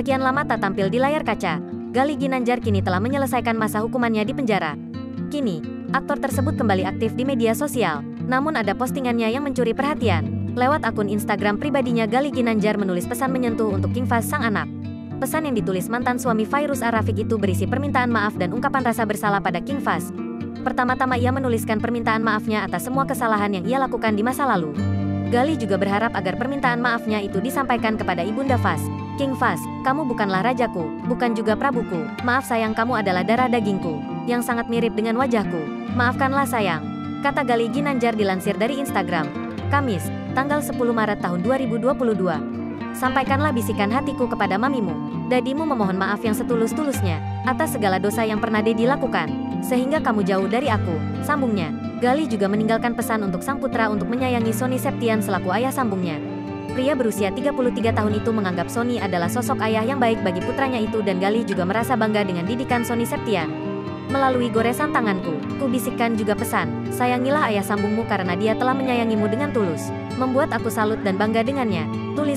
Sekian lama tak tampil di layar kaca, Galih Ginanjar kini telah menyelesaikan masa hukumannya di penjara. Kini, aktor tersebut kembali aktif di media sosial, namun ada postingannya yang mencuri perhatian. Lewat akun Instagram pribadinya, Galih Ginanjar menulis pesan menyentuh untuk King Fahz sang anak. Pesan yang ditulis mantan suami Fairuz Ar-Rafiq itu berisi permintaan maaf dan ungkapan rasa bersalah pada King Fahz. Pertama-tama ia menuliskan permintaan maafnya atas semua kesalahan yang ia lakukan di masa lalu. Galih juga berharap agar permintaan maafnya itu disampaikan kepada Ibunda Fahz. King Fahz, kamu bukanlah rajaku, bukan juga prabuku. Maaf sayang, kamu adalah darah dagingku, yang sangat mirip dengan wajahku. Maafkanlah sayang, kata Galih Ginanjar dilansir dari Instagram. Kamis, tanggal 10 Maret tahun 2022. Sampaikanlah bisikan hatiku kepada mamimu. Dadimu memohon maaf yang setulus-tulusnya atas segala dosa yang pernah Dedi lakukan, sehingga kamu jauh dari aku, sambungnya. Galih juga meninggalkan pesan untuk sang putra untuk menyayangi Sonny Septian selaku ayah sambungnya. Pria berusia 33 tahun itu menganggap Sonny adalah sosok ayah yang baik bagi putranya itu dan Galih juga merasa bangga dengan didikan Sonny Septian. Melalui goresan tanganku, ku bisikkan juga pesan, sayangilah ayah sambungmu karena dia telah menyayangimu dengan tulus. Membuat aku salut dan bangga dengannya, tulis